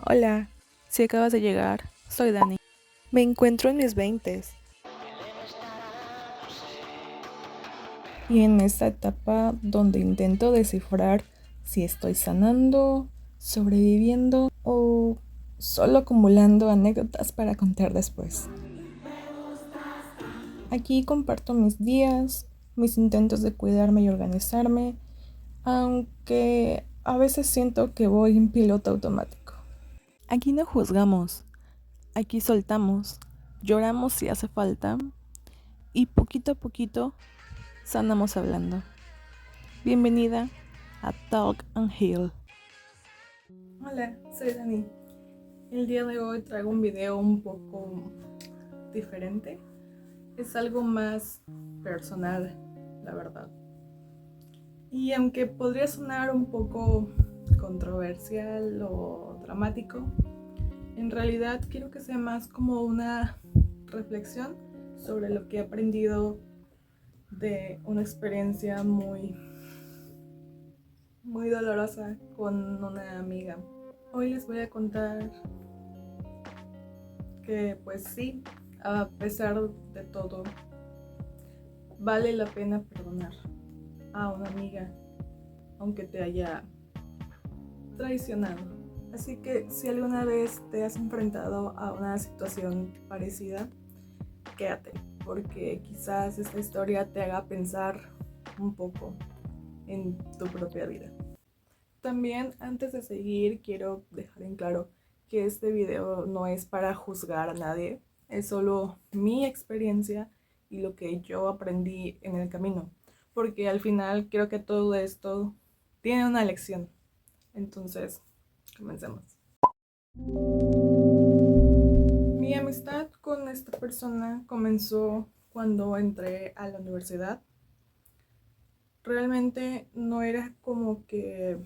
Hola, si acabas de llegar, soy Dani. Me encuentro en mis veintes y en esta etapa donde intento descifrar si estoy sanando, sobreviviendo o solo acumulando anécdotas para contar después. Aquí comparto mis días, mis intentos de cuidarme y organizarme, aunque a veces siento que voy en piloto automático. Aquí no juzgamos, aquí soltamos, lloramos si hace falta y poquito a poquito sanamos hablando. Bienvenida a Talk and Heal. Hola, soy Dani. El día de hoy traigo un video un poco diferente. Es algo más personal, la verdad. Y aunque podría sonar un poco controversial o dramático, en realidad quiero que sea más como una reflexión sobre lo que he aprendido de una experiencia muy dolorosa con una amiga. Hoy les voy a contar que pues sí, a pesar de todo, vale la pena perdonar a una amiga aunque te haya traicionado. Así que si alguna vez te has enfrentado a una situación parecida, quédate, porque quizás esta historia te haga pensar un poco en tu propia vida. También antes de seguir quiero dejar en claro que este video no es para juzgar a nadie, es solo mi experiencia y lo que yo aprendí en el camino, porque al final creo que todo esto tiene una lección. Entonces, comencemos. Mi amistad con esta persona comenzó cuando entré a la universidad. Realmente no era como que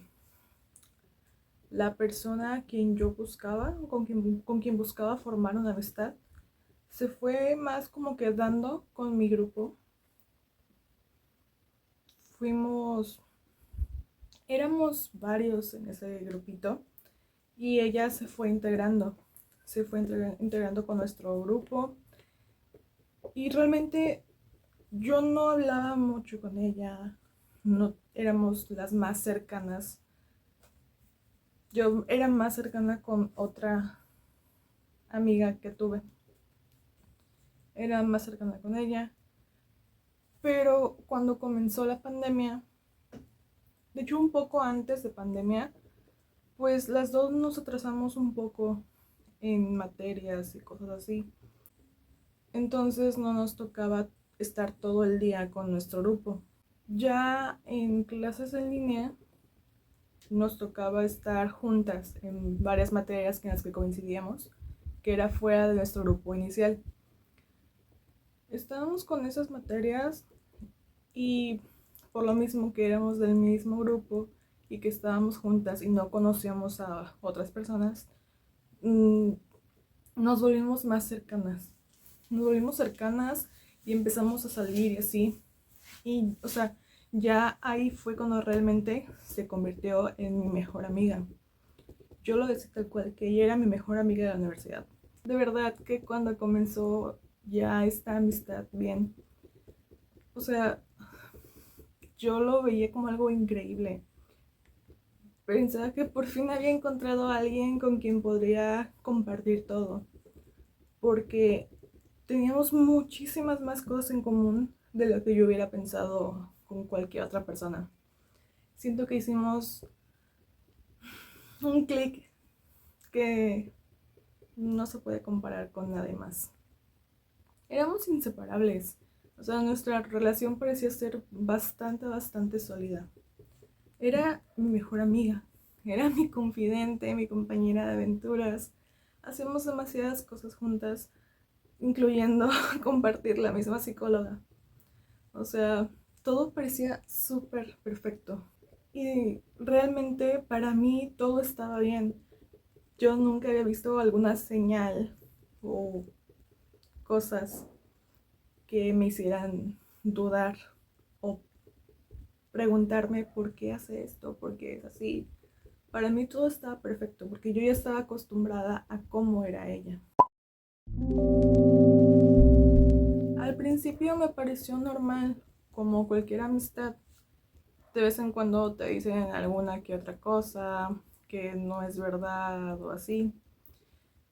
la persona a quien yo buscaba, con quien buscaba formar una amistad, se fue más como que dando con mi grupo. Éramos varios en ese grupito y ella se fue integrando con nuestro grupo y realmente yo no hablaba mucho con ella, no éramos las más cercanas. Yo era más cercana con otra amiga que tuve. Era más cercana con ella. Pero cuando comenzó la pandemia, de hecho un poco antes de pandemia, pues las dos nos atrasamos un poco en materias y cosas así. Entonces no nos tocaba estar todo el día con nuestro grupo. Ya en clases en línea nos tocaba estar juntas en varias materias en las que coincidíamos, que era fuera de nuestro grupo inicial. Estábamos con esas materias y por lo mismo que éramos del mismo grupo y que estábamos juntas y no conocíamos a otras personas, nos volvimos más cercanas. Nos volvimos cercanas y empezamos a salir y así. Y, o sea, ya ahí fue cuando realmente se convirtió en mi mejor amiga. Yo lo decía tal cual, que ella era mi mejor amiga de la universidad. De verdad que cuando comenzó ya esta amistad bien, o sea, yo lo veía como algo increíble. Pensaba que por fin había encontrado a alguien con quien podría compartir todo, porque teníamos muchísimas más cosas en común de lo que yo hubiera pensado con cualquier otra persona. Siento que hicimos un clic que no se puede comparar con nadie más. Éramos inseparables, o sea, nuestra relación parecía ser bastante sólida. Era mi mejor amiga, era mi confidente, mi compañera de aventuras. Hacíamos demasiadas cosas juntas, incluyendo compartir la misma psicóloga. O sea, todo parecía súper perfecto. Y realmente para mí todo estaba bien. Yo nunca había visto alguna señal o cosas que me hicieran dudar o preguntarme por qué hace esto, por qué es así. Para mí todo estaba perfecto porque yo ya estaba acostumbrada a cómo era ella. Al principio me pareció normal, como cualquier amistad. De vez en cuando te dicen alguna que otra cosa que no es verdad o así.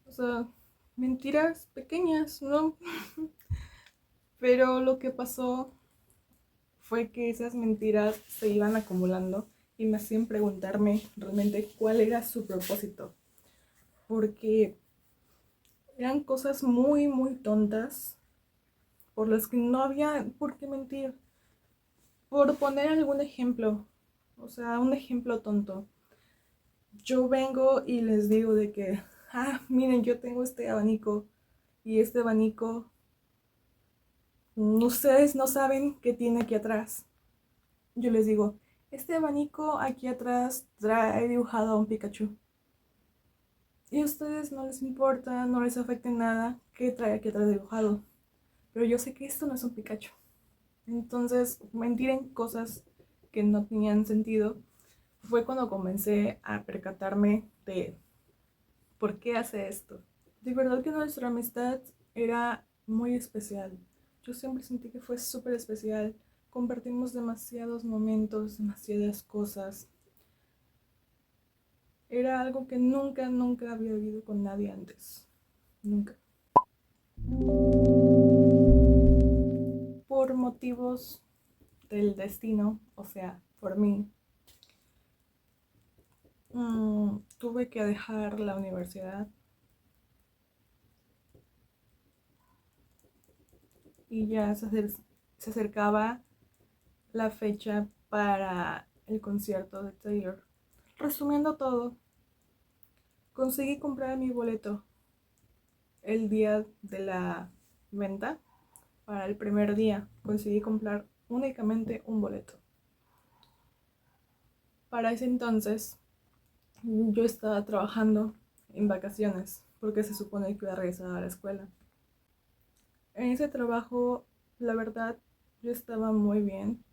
O sea, mentiras pequeñas, ¿no? Pero lo que pasó fue que esas mentiras se iban acumulando y me hacían preguntarme realmente cuál era su propósito. Porque eran cosas muy, muy tontas por las que no había por qué mentir. Por poner algún ejemplo, o sea, un ejemplo tonto. Yo vengo y les digo de que, miren, yo tengo este abanico y este abanico, ustedes no saben qué tiene aquí atrás. Yo les digo, este abanico aquí atrás trae dibujado a un Pikachu. Y a ustedes no les importa, no les afecta en nada qué trae aquí atrás dibujado. Pero yo sé que esto no es un Pikachu. Entonces, mentir en cosas que no tenían sentido fue cuando comencé a percatarme de por qué hace esto. De verdad que nuestra amistad era muy especial. Yo siempre sentí que fue súper especial. Compartimos demasiados momentos, demasiadas cosas. Era algo que nunca, nunca había vivido con nadie antes. Nunca. Por motivos del destino, o sea, por mí, tuve que dejar la universidad y ya se acercaba la fecha para el concierto de Taylor. Resumiendo todo, conseguí comprar mi boleto el día de la venta. Para el primer día conseguí comprar únicamente un boleto. Para ese entonces yo estaba trabajando en vacaciones porque se supone que iba a regresar a la escuela. En ese trabajo, la verdad, yo estaba muy bien.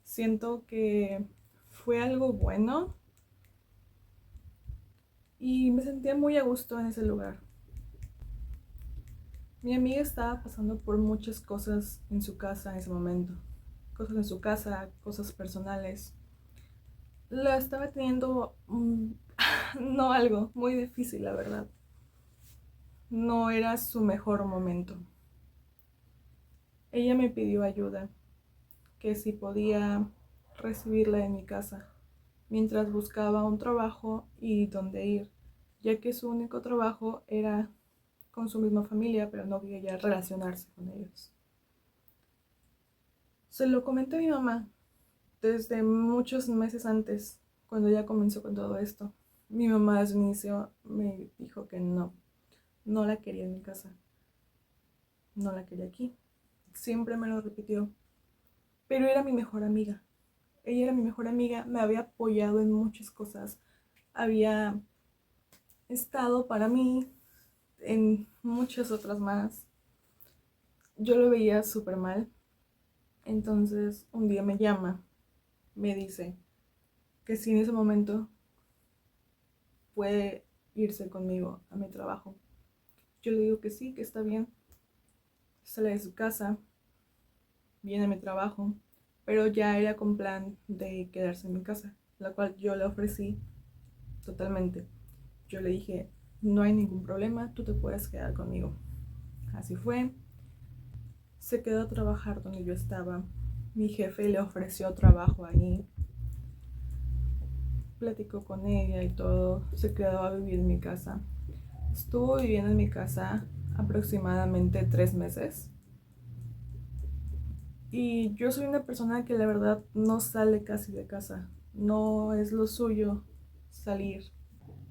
Siento que fue algo bueno y me sentía muy a gusto en ese lugar. Mi amiga estaba pasando por muchas cosas en su casa en ese momento. Cosas en su casa, cosas personales. La estaba teniendo, no algo, muy difícil, la verdad. No era su mejor momento. Ella me pidió ayuda, que si podía recibirla en mi casa, mientras buscaba un trabajo y dónde ir, ya que su único trabajo era con su misma familia, pero no quería relacionarse con ellos. Se lo comenté a mi mamá desde muchos meses antes, cuando ella comenzó con todo esto. Mi mamá desde el inicio me dijo que no, no la quería en mi casa, no la quería aquí. Siempre me lo repitió, pero era mi mejor amiga. Ella era mi mejor amiga, me había apoyado en muchas cosas, había estado para mí en muchas otras más. Yo lo veía súper mal, entonces un día me llama, me dice que si en ese momento puede irse conmigo a mi trabajo. Yo le digo que sí, que está bien. Sale de su casa, viene a mi trabajo, pero ya era con plan de quedarse en mi casa, la cual yo le ofrecí totalmente. Yo le dije, no hay ningún problema, tú te puedes quedar conmigo. Así fue. Se quedó a trabajar donde yo estaba. Mi jefe le ofreció trabajo ahí. Platicó con ella y todo. Se quedó a vivir en mi casa. Estuvo viviendo en mi casa aproximadamente 3 meses. Y yo soy una persona que la verdad no sale casi de casa. No es lo suyo salir.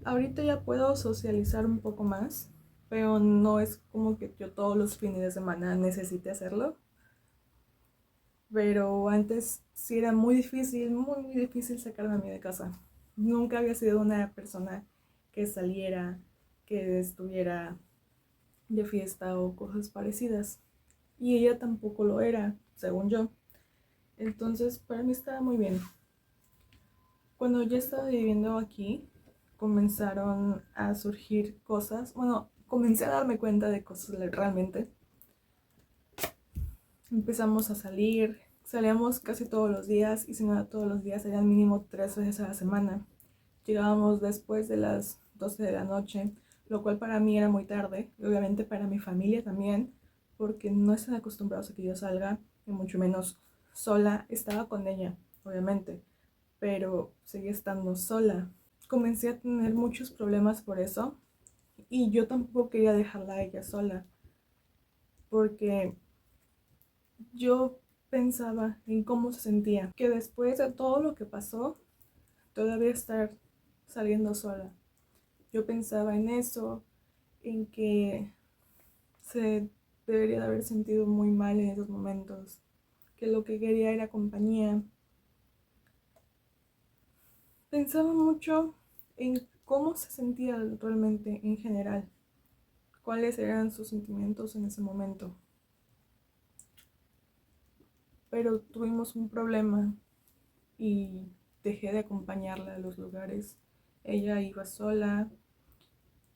Ahorita ya puedo socializar un poco más, pero no es como que yo todos los fines de semana necesite hacerlo. Pero antes sí era muy, muy difícil sacarme a mí de casa. Nunca había sido una persona que saliera, que estuviera de fiesta o cosas parecidas. Y ella tampoco lo era, según yo. Entonces, para mí estaba muy bien. Cuando ya estaba viviendo aquí, comenzaron a surgir cosas. Bueno, comencé a darme cuenta de cosas realmente. Empezamos a salir, salíamos casi todos los días y si no era todos los días, eran mínimo 3 veces a la semana. Llegábamos después de las 12 de la noche, lo cual para mí era muy tarde, y obviamente para mi familia también, porque no están acostumbrados a que yo salga, y mucho menos sola. Estaba con ella, obviamente, pero seguía estando sola. Comencé a tener muchos problemas por eso, y yo tampoco quería dejarla a ella sola, porque yo pensaba en cómo se sentía, que después de todo lo que pasó, todavía estar saliendo sola. Yo pensaba en eso, en que se debería de haber sentido muy mal en esos momentos, que lo que quería era compañía. Pensaba mucho en cómo se sentía realmente en general, cuáles eran sus sentimientos en ese momento. Pero tuvimos un problema y dejé de acompañarla a los lugares. Ella iba sola,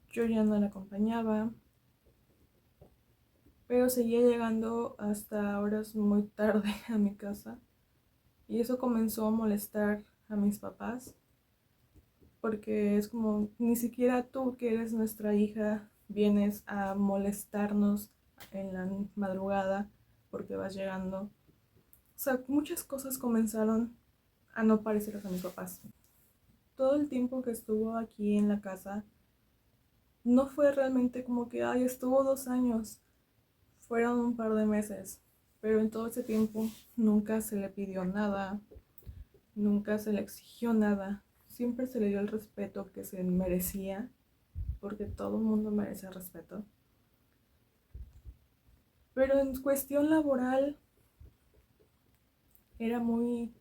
yo ya no la acompañaba, pero seguía llegando hasta horas muy tarde a mi casa. Y eso comenzó a molestar a mis papás, porque es como, ni siquiera tú que eres nuestra hija vienes a molestarnos en la madrugada porque vas llegando. O sea, muchas cosas comenzaron a no parecerles a mis papás. Todo el tiempo que estuvo aquí en la casa, no fue realmente como que, ay, estuvo 2 años. Fueron un par de meses, pero en todo ese tiempo nunca se le pidió nada, nunca se le exigió nada. Siempre se le dio el respeto que se merecía, porque todo el mundo merece respeto. Pero en cuestión laboral era muy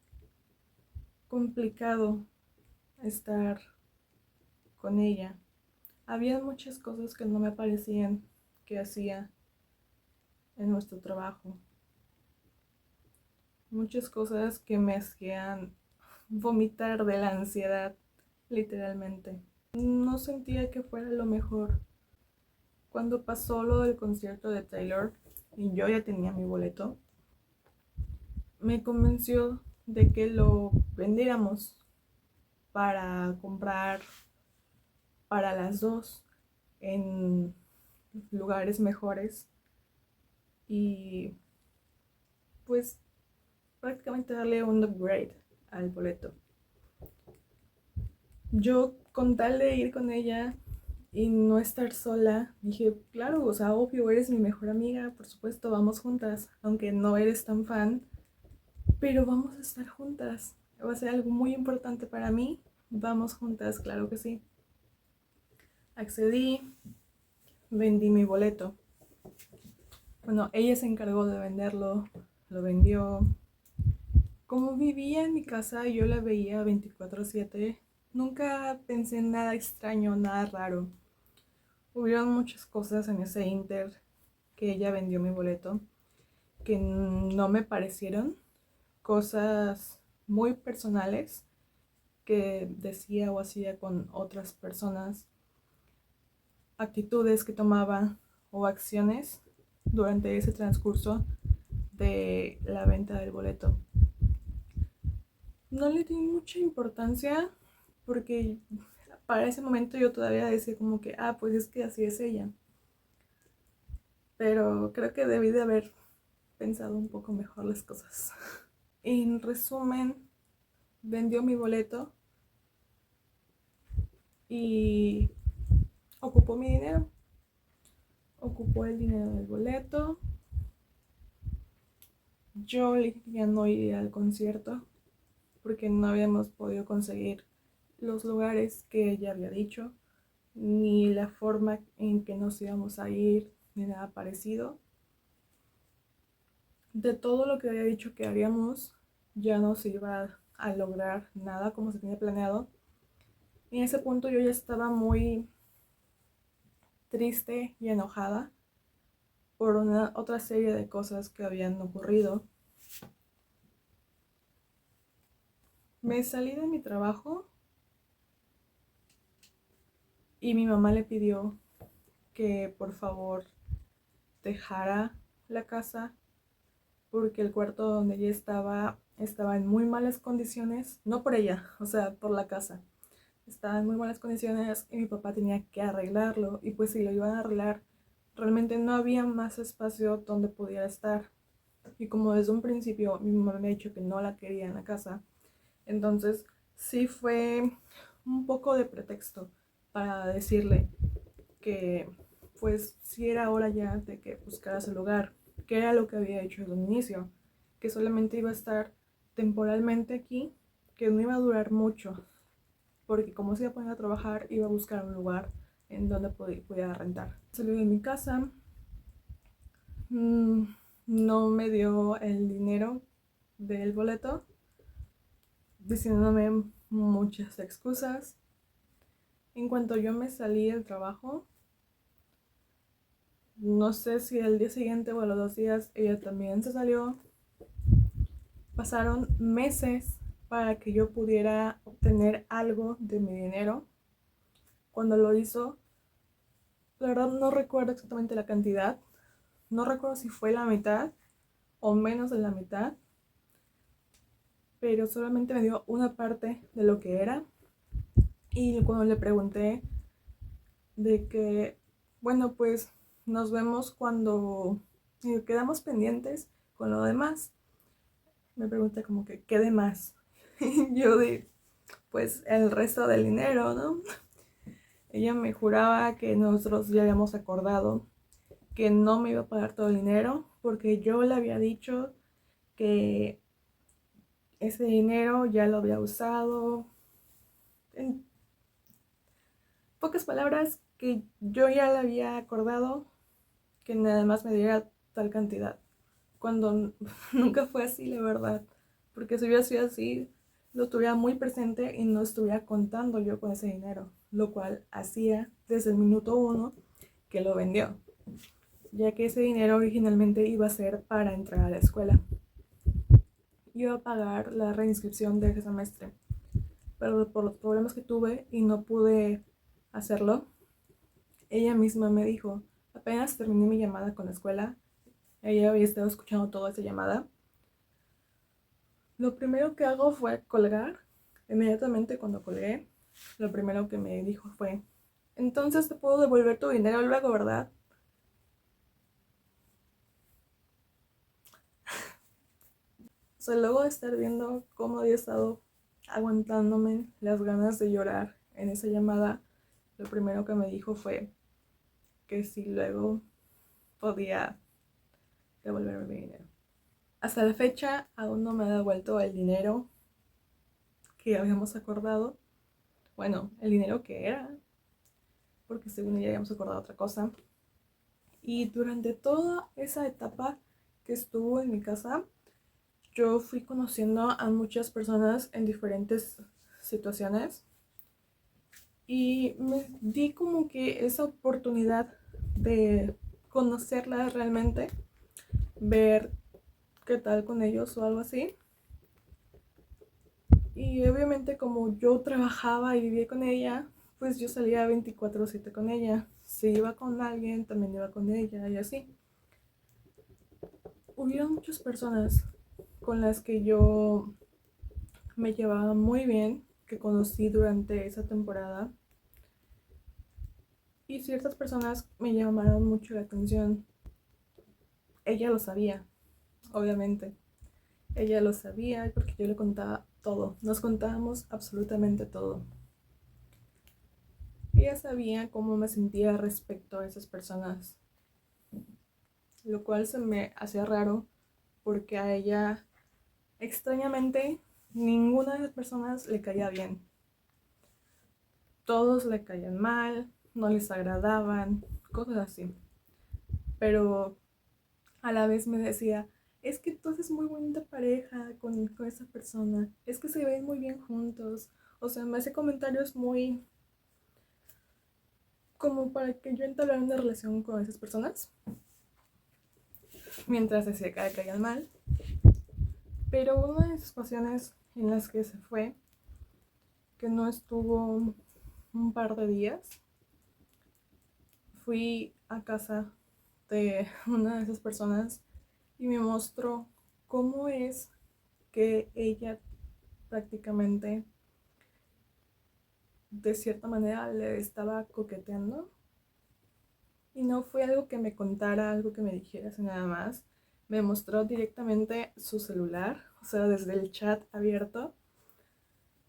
complicado estar con ella. Había muchas cosas que no me parecían que hacía en nuestro trabajo. Muchas cosas que me hacían vomitar de la ansiedad, literalmente. No sentía que fuera lo mejor. Cuando pasó lo del concierto de Taylor y yo ya tenía mi boleto, me convenció de que lo vendiéramos para comprar para las dos en lugares mejores y pues prácticamente darle un upgrade al boleto. Yo, con tal de ir con ella y no estar sola, dije, claro, o sea, obvio, eres mi mejor amiga, por supuesto, vamos juntas, aunque no eres tan fan, pero vamos a estar juntas. Va a ser algo muy importante para mí, vamos juntas, claro que sí. Accedí, vendí mi boleto. Bueno, ella se encargó de venderlo, lo vendió. Como vivía en mi casa y yo la veía 24/7, nunca pensé en nada extraño, nada raro. Hubieron muchas cosas en ese inter que ella vendió mi boleto que no me parecieron, cosas muy personales que decía o hacía con otras personas, actitudes que tomaba o acciones durante ese transcurso de la venta del boleto. No le di mucha importancia porque para ese momento yo todavía decía como que, pues es que así es ella. Pero creo que debí de haber pensado un poco mejor las cosas. En resumen, vendió mi boleto y ocupó mi dinero. Ocupó el dinero del boleto. Yo le dije que ya no iría al concierto porque no habíamos podido conseguir los lugares que ella había dicho, ni la forma en que nos íbamos a ir, ni nada parecido. De todo lo que había dicho que haríamos, ya no se iba a lograr nada como se tenía planeado. Y en ese punto yo ya estaba muy triste y enojada por una otra serie de cosas que habían ocurrido. Me salí de mi trabajo y mi mamá le pidió que por favor dejara la casa porque el cuarto donde ella estaba en muy malas condiciones, no por ella, o sea, por la casa. Estaba en muy malas condiciones y mi papá tenía que arreglarlo y pues si lo iban a arreglar, realmente no había más espacio donde pudiera estar. Y como desde un principio mi mamá me había dicho que no la quería en la casa, entonces sí fue un poco de pretexto para decirle que pues sí era hora ya de que buscaras el lugar, que era lo que había hecho desde un inicio, que solamente iba a estar temporalmente aquí, que no iba a durar mucho, porque como se iba a poner a trabajar, iba a buscar un lugar en donde pudiera rentar. Salí de mi casa, no me dio el dinero del boleto, diciéndome muchas excusas. En cuanto yo me salí del trabajo, no sé si el día siguiente o a los 2 días ella también se salió. Pasaron meses para que yo pudiera obtener algo de mi dinero. Cuando lo hizo, la verdad no recuerdo exactamente la cantidad. No recuerdo si fue la mitad o menos de la mitad, pero solamente me dio una parte de lo que era. Y cuando le pregunté de que, bueno, pues nos vemos cuando quedamos pendientes con lo demás, me pregunta como que, ¿qué demás? Yo de, pues el resto del dinero, ¿no? Ella me juraba que nosotros ya habíamos acordado que no me iba a pagar todo el dinero porque yo le había dicho que ese dinero ya lo había usado. En pocas palabras, que yo ya le había acordado que nada más me diera tal cantidad. Cuando nunca fue así, la verdad. Porque si hubiera sido así, lo tuviera muy presente y no estuviera contando yo con ese dinero. Lo cual hacía desde el minuto 1 que lo vendió. Ya que ese dinero originalmente iba a ser para entrar a la escuela. Iba a pagar la reinscripción de ese semestre. Pero por los problemas que tuve y no pude hacerlo, ella misma me dijo, apenas terminé mi llamada con la escuela, ella había estado escuchando toda esa llamada. Lo primero que hago fue colgar. Inmediatamente cuando colgué, lo primero que me dijo fue, entonces te puedo devolver tu dinero luego, ¿verdad? O sea, luego de estar viendo cómo había estado aguantándome las ganas de llorar en esa llamada, lo primero que me dijo fue que si luego podía devolverme mi dinero. Hasta la fecha aún no me ha devuelto el dinero que habíamos acordado. Bueno, el dinero que era, porque según ella habíamos acordado otra cosa. Y durante toda esa etapa que estuvo en mi casa, yo fui conociendo a muchas personas en diferentes situaciones y me di como que esa oportunidad de conocerlas realmente, ver qué tal con ellos o algo así. Y obviamente como yo trabajaba y vivía con ella, pues yo salía 24/7 con ella. Si iba con alguien, también iba con ella y así. Hubieron muchas personas con las que yo me llevaba muy bien, que conocí durante esa temporada. Y ciertas personas me llamaron mucho la atención. Ella lo sabía, obviamente. Ella lo sabía porque yo le contaba todo. Nos contábamos absolutamente todo. Ella sabía cómo me sentía respecto a esas personas, lo cual se me hacía raro porque a ella, extrañamente, ninguna de las personas le caía bien. Todos le caían mal, no les agradaban, cosas así. Pero a la vez me decía, es que tú haces muy bonita pareja con esa persona, es que se ven muy bien juntos. O sea, me hace comentarios muy como para que yo entablara una relación con esas personas, mientras decía que le caían mal. Pero una de esas ocasiones en las que se fue, que no estuvo un par de días, fui a casa de una de esas personas y me mostró cómo es que ella prácticamente de cierta manera le estaba coqueteando. Y no fue algo que me contara, algo que me dijera, sino nada más. Me mostró directamente su celular, o sea, desde el chat abierto,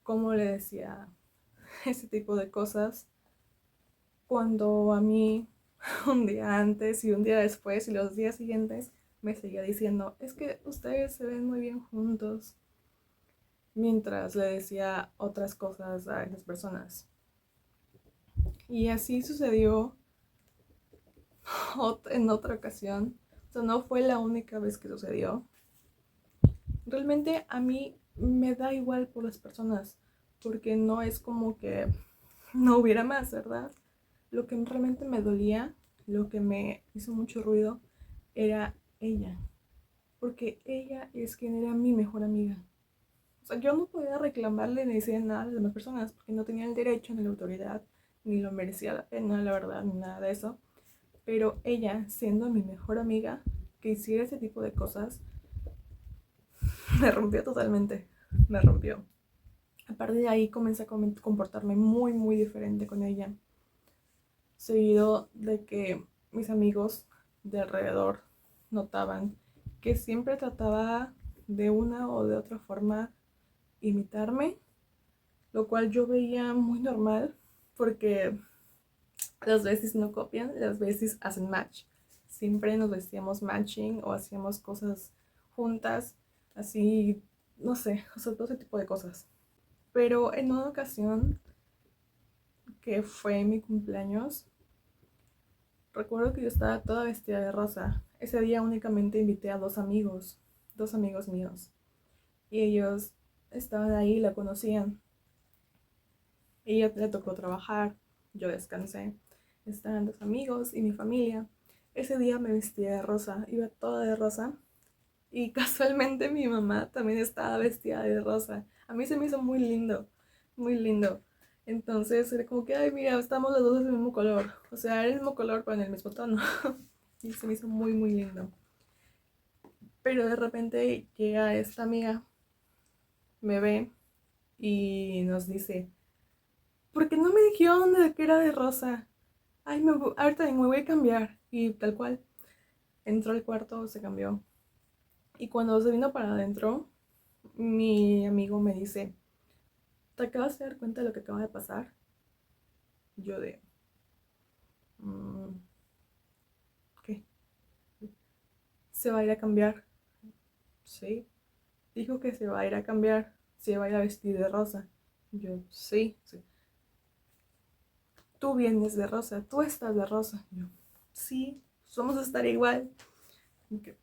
cómo le decía ese tipo de cosas. Cuando a mí, un día antes y un día después y los días siguientes, me seguía diciendo, es que ustedes se ven muy bien juntos. Mientras le decía otras cosas a esas personas. Y así sucedió en otra ocasión. O sea, no fue la única vez que sucedió. Realmente a mí me da igual por las personas, porque no es como que no hubiera más, ¿verdad? Lo que realmente me dolía, lo que me hizo mucho ruido, era ella, porque ella es quien era mi mejor amiga. O sea, yo no podía reclamarle ni decir nada a las demás personas, porque no tenía el derecho ni la autoridad, ni lo merecía la pena, la verdad, ni nada de eso. Pero ella, siendo mi mejor amiga, que hiciera ese tipo de cosas, me rompió totalmente, me rompió. A partir de ahí comencé a comportarme muy, muy diferente con ella. Seguido de que mis amigos de alrededor notaban que siempre trataba de una o de otra forma imitarme, lo cual yo veía muy normal porque las veces no copian, las veces hacen match. Siempre nos vestíamos matching o hacíamos cosas juntas, así, no sé, o sea, todo ese tipo de cosas. Pero en una ocasión, que fue mi cumpleaños, recuerdo que yo estaba toda vestida de rosa. Ese día únicamente invité a dos amigos míos. Y ellos estaban ahí, la conocían. Ella le tocó trabajar, yo descansé. Estaban dos amigos y mi familia. Ese día me vestía de rosa, iba toda de rosa. Y casualmente mi mamá también estaba vestida de rosa. A mí se me hizo muy lindo, muy lindo. Entonces era como que, ay, mira, estamos los dos del mismo color. O sea, era el mismo color, pero en el mismo tono. Y se me hizo muy, muy lindo. Pero de repente llega esta amiga, me ve y nos dice, ¿por qué no me dijeron de que era de rosa? Ay, ahorita me voy a cambiar. Y tal cual, entró al cuarto, se cambió. Y cuando se vino para adentro, mi amigo me dice, ¿te acabas de dar cuenta de lo que acaba de pasar? Yo de, "Mm, ¿qué? ¿Se va a ir a cambiar? Sí. Dijo que se va a ir a cambiar, se va a ir a vestir de rosa. Yo, sí, sí. Tú vienes de rosa, tú estás de rosa. Yo, sí, vamos a estar igual. Okay.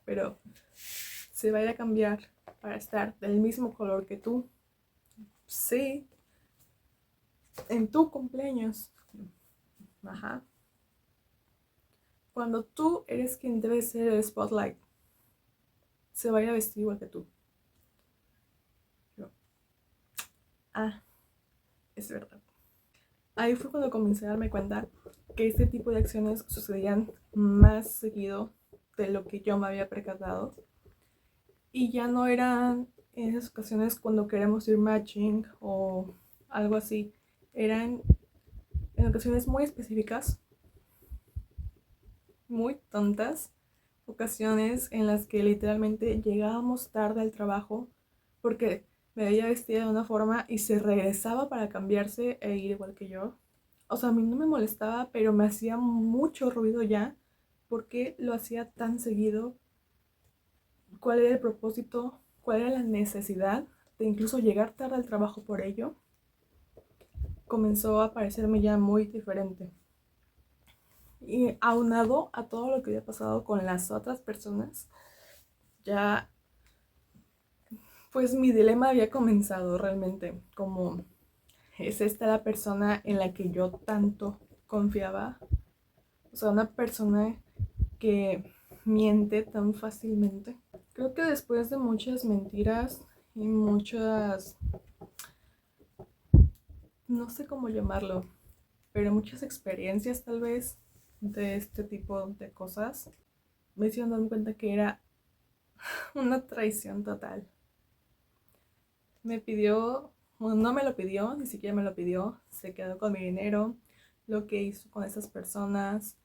Pero se va a ir a cambiar para estar del mismo color que tú. Sí, en tu cumpleaños. Ajá. Cuando tú eres quien debe ser el spotlight, se va a ir a vestir igual que tú. Yo, ah, es verdad. Ahí fue cuando comencé a darme cuenta que este tipo de acciones sucedían más seguido de lo que yo me había percatado. Y ya no eran en esas ocasiones cuando queremos ir matching o algo así. Eran en ocasiones muy específicas, muy tontas, ocasiones en las que literalmente llegábamos tarde al trabajo porque me veía vestida de una forma y se regresaba para cambiarse e ir igual que yo. O sea, a mí no me molestaba, pero me hacía mucho ruido ya porque lo hacía tan seguido. ¿Cuál era el propósito? ¿Cuál era la necesidad de incluso llegar tarde al trabajo por ello? Comenzó a parecerme ya muy diferente. Y aunado a todo lo que había pasado con las otras personas, ya pues mi dilema había comenzado realmente, como es esta la persona en la que yo tanto confiaba, o sea, una persona que miente tan fácilmente. Creo que después de muchas mentiras y muchas, no sé cómo llamarlo, pero muchas experiencias tal vez de este tipo de cosas, me hicieron dar cuenta que era una traición total. Me pidió, bueno, no me lo pidió, ni siquiera me lo pidió, se quedó con mi dinero, lo que hizo con esas personas,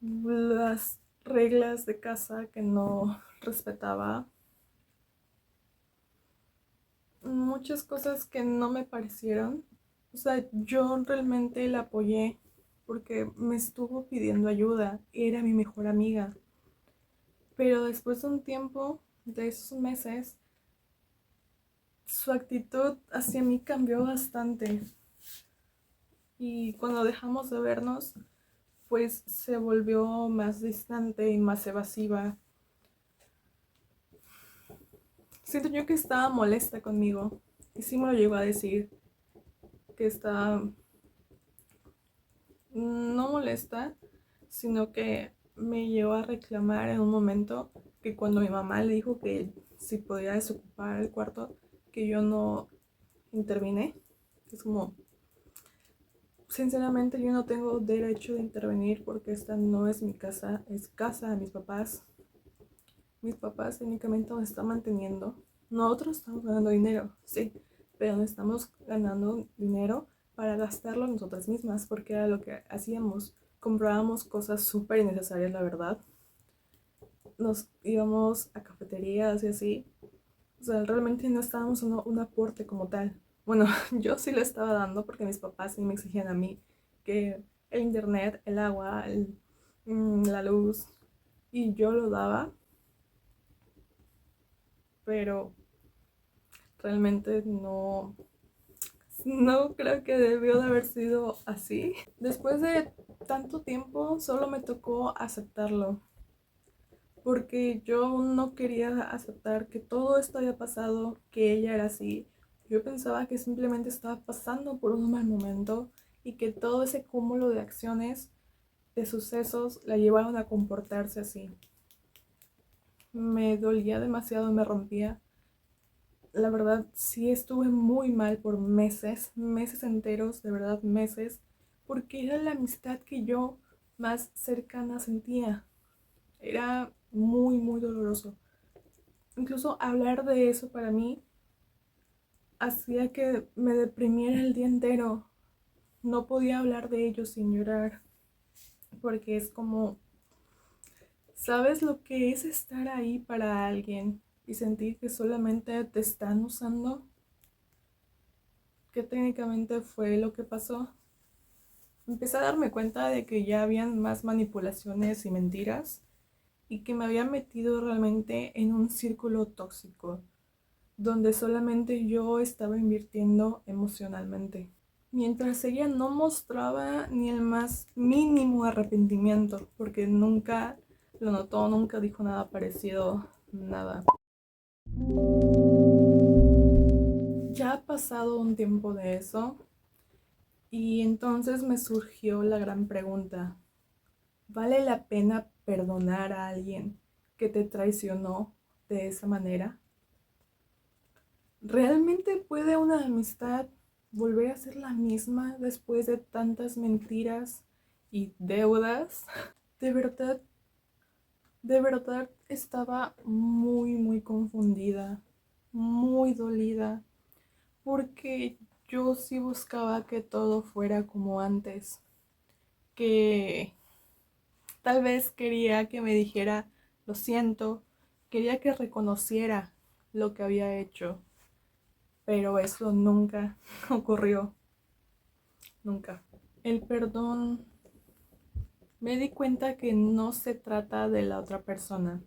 las reglas de casa que no respetaba, muchas cosas que no me parecieron. O sea, yo realmente la apoyé porque me estuvo pidiendo ayuda, era mi mejor amiga. Pero después de un tiempo, de esos meses, su actitud hacia mí cambió bastante. Y cuando dejamos de vernos, pues se volvió más distante y más evasiva. Siento yo que estaba molesta conmigo. Y sí me lo llegó a decir, que estaba no molesta, sino que me llegó a reclamar en un momento que cuando mi mamá le dijo que si podía desocupar el cuarto, que yo no intervine. Es como, sinceramente yo no tengo derecho de intervenir porque esta no es mi casa, es casa de mis papás. Mis papás técnicamente nos están manteniendo. Nosotros estamos ganando dinero, sí, pero no estamos ganando dinero para gastarlo nosotras mismas, porque era lo que hacíamos. Comprábamos cosas súper innecesarias, la verdad. Nos íbamos a cafeterías y así. O sea, realmente no estábamos dando un aporte como tal. Bueno, yo sí lo estaba dando porque mis papás sí me exigían a mí que el internet, el agua, la luz, y yo lo daba, pero realmente no creo que debió de haber sido así. Después de tanto tiempo, solo me tocó aceptarlo, porque yo no quería aceptar que todo esto había pasado, que ella era así. Yo pensaba que simplemente estaba pasando por un mal momento y que todo ese cúmulo de acciones, de sucesos, la llevaron a comportarse así. Me dolía demasiado, me rompía. La verdad, sí estuve muy mal por meses, meses enteros, de verdad meses, porque era la amistad que yo más cercana sentía. Era muy, muy doloroso. Incluso hablar de eso para mí hacía que me deprimiera el día entero. No podía hablar de ello sin llorar, porque es como, ¿sabes lo que es estar ahí para alguien y sentir que solamente te están usando? Que técnicamente fue lo que pasó. Empecé a darme cuenta de que ya habían más manipulaciones y mentiras y que me había metido realmente en un círculo tóxico donde solamente yo estaba invirtiendo emocionalmente. Mientras ella no mostraba ni el más mínimo arrepentimiento, porque nunca lo notó, nunca dijo nada parecido, nada. Ya ha pasado un tiempo de eso y entonces me surgió la gran pregunta. ¿Vale la pena perdonar a alguien que te traicionó de esa manera? ¿Realmente puede una amistad volver a ser la misma después de tantas mentiras y deudas? De verdad, de verdad estaba muy, muy confundida, muy dolida, porque yo sí buscaba que todo fuera como antes, que tal vez quería que me dijera, lo siento, quería que reconociera lo que había hecho, pero eso nunca ocurrió, nunca. El perdón, me di cuenta que no se trata de la otra persona,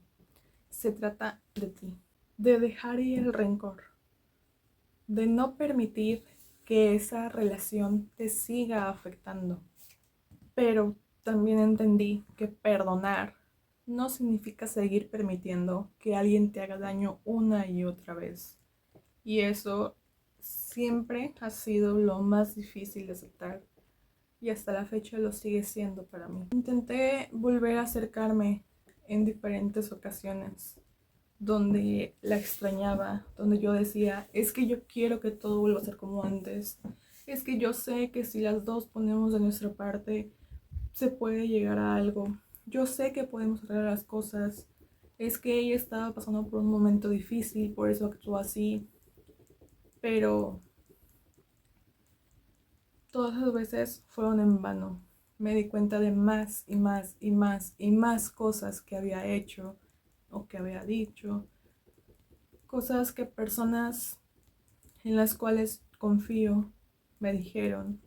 se trata de ti, de dejar ir el rencor, de no permitir que esa relación te siga afectando. Pero también entendí que perdonar no significa seguir permitiendo que alguien te haga daño una y otra vez. Y eso siempre ha sido lo más difícil de aceptar. Y hasta la fecha lo sigue siendo para mí. Intenté volver a acercarme en diferentes ocasiones. donde la extrañaba, donde yo decía, es que yo quiero que todo vuelva a ser como antes, es que yo sé que si las dos ponemos de nuestra parte, se puede llegar a algo, yo sé que podemos arreglar las cosas, es que ella estaba pasando por un momento difícil, por eso actuó así, pero todas esas veces fueron en vano. Me di cuenta de más y más y más y más cosas que había hecho o que había dicho, cosas que personas en las cuales confío me dijeron.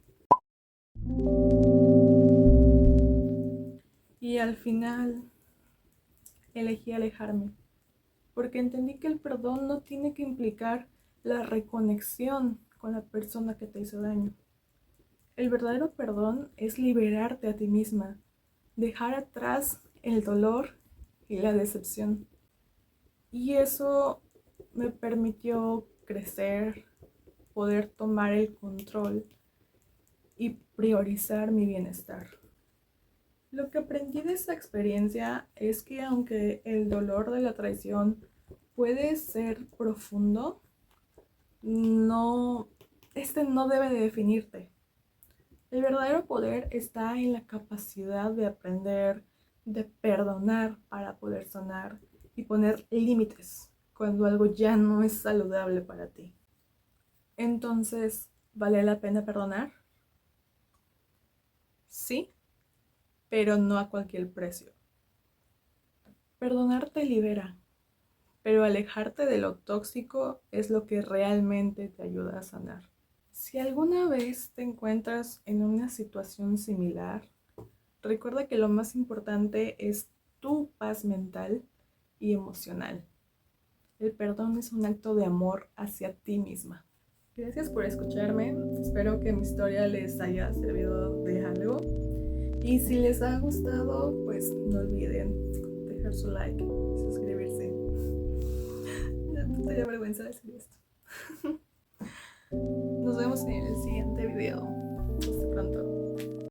Y al final elegí alejarme, porque entendí que el perdón no tiene que implicar la reconexión con la persona que te hizo daño. El verdadero perdón es liberarte a ti misma, dejar atrás el dolor y la decepción. Y eso me permitió crecer, poder tomar el control y priorizar mi bienestar. Lo que aprendí de esta experiencia es que aunque el dolor de la traición puede ser profundo, no, este no debe de definirte. El verdadero poder está en la capacidad de aprender, de perdonar para poder sanar y poner límites cuando algo ya no es saludable para ti. Entonces, ¿vale la pena perdonar? Sí, pero no a cualquier precio. Perdonar te libera, pero alejarte de lo tóxico es lo que realmente te ayuda a sanar. Si alguna vez te encuentras en una situación similar, recuerda que lo más importante es tu paz mental y emocional. El perdón es un acto de amor hacia ti misma. Gracias por escucharme. Espero que mi historia les haya servido de algo. Y si les ha gustado, pues no olviden dejar su like y suscribirse. Me da vergüenza decir esto.